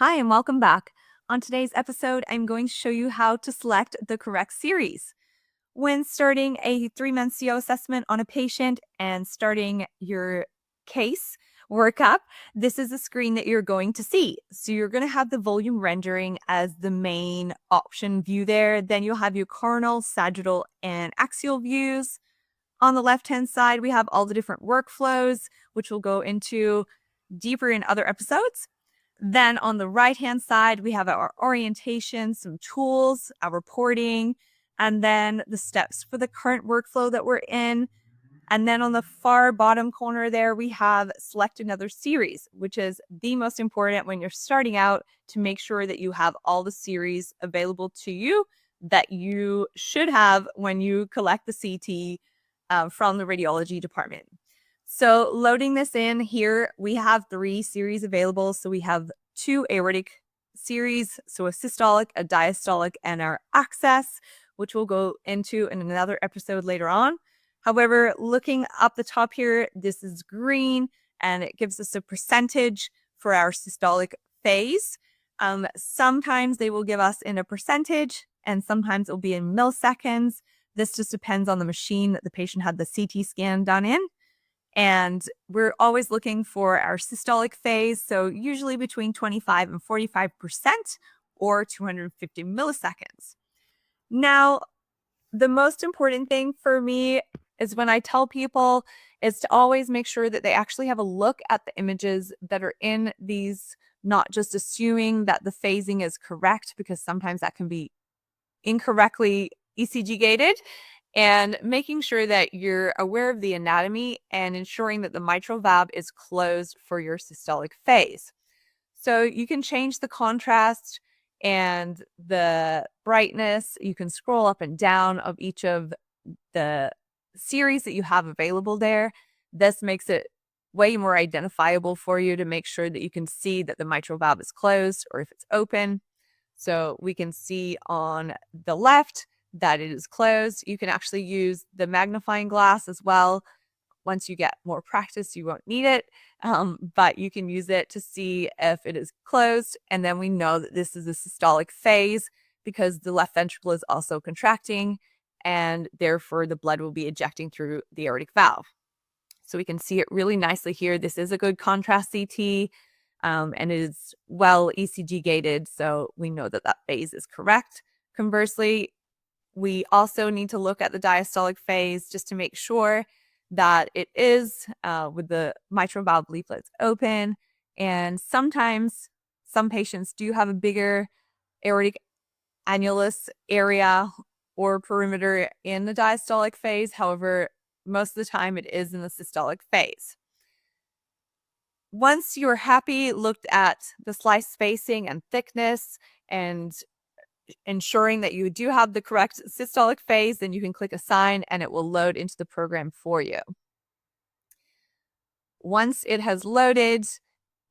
Hi, and welcome back. On today's episode, I'm going to show you how to select the correct series. When starting a 3Mensio assessment on a patient and starting your case workup, this is the screen that you're going to see. So you're going to have the volume rendering as the main option view there. Then you'll have your coronal, sagittal, and axial views. On the left-hand side, we have all the different workflows, which we'll go into deeper in other episodes. Then on the right-hand side, we have our orientation, some tools, our reporting, and then the steps for the current workflow that we're in. And then on the far bottom corner there, we have select another series, which is the most important when you're starting out to make sure that you have all the series available to you that you should have when you collect the CT from the radiology department. So loading this in here, we have 3 series available. So we have 2 aortic series, so a systolic, a diastolic, and our access, which we'll go into in another episode later on. However, looking up the top here, this is green, and it gives us a percentage for our systolic phase. Sometimes they will give us in a percentage, and sometimes it'll be in milliseconds. This just depends on the machine that the patient had the CT scan done in. And we're always looking for our systolic phase, so usually between 25 and 45% or 250 milliseconds. Now, the most important thing for me is when I tell people is to always make sure that they actually have a look at the images that are in these, not just assuming that the phasing is correct, because sometimes that can be incorrectly ECG gated, and making sure that you're aware of the anatomy and ensuring that the mitral valve is closed for your systolic phase. So you can change the contrast and the brightness. You can scroll up and down of each of the series that you have available there. This makes it way more identifiable for you to make sure that you can see that the mitral valve is closed or if it's open. So we can see on the left that it is closed. You can actually use the magnifying glass as well. Once you get more practice, you won't need it, but you can use it to see if it is closed. And then we know that this is a systolic phase because the left ventricle is also contracting, and therefore the blood will be ejecting through the aortic valve. So we can see it really nicely here. This is a good contrast CT, and it is well ECG gated, so we know that that phase is correct. Conversely, we also need to look at the diastolic phase just to make sure that it is with the mitral valve leaflets open. And sometimes some patients do have a bigger aortic annulus area or perimeter in the diastolic phase. However, most of the time it is in the systolic phase. Once you're happy, looked at the slice spacing and thickness and ensuring that you do have the correct systolic phase, then you can click assign and it will load into the program for you. Once it has loaded,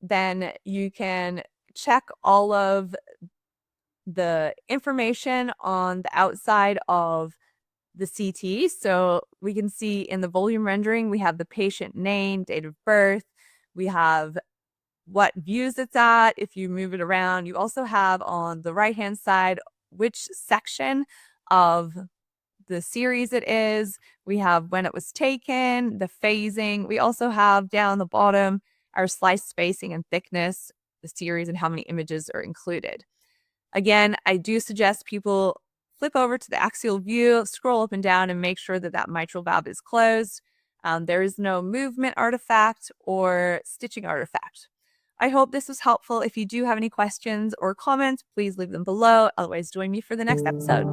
then you can check all of the information on the outside of the CT. So we can see in the volume rendering, we have the patient name, date of birth, we have what views it's at. If you move it around, you also have on the right-hand side which section of the series it is. We have when it was taken, the phasing. We also have down the bottom our slice spacing and thickness, the series, and how many images are included. Again, I do suggest people flip over to the axial view, scroll up and down, and make sure that that mitral valve is closed. There is no movement artifact or stitching artifact. I hope this was helpful. If you do have any questions or comments, please leave them below. Otherwise, join me for the next episode.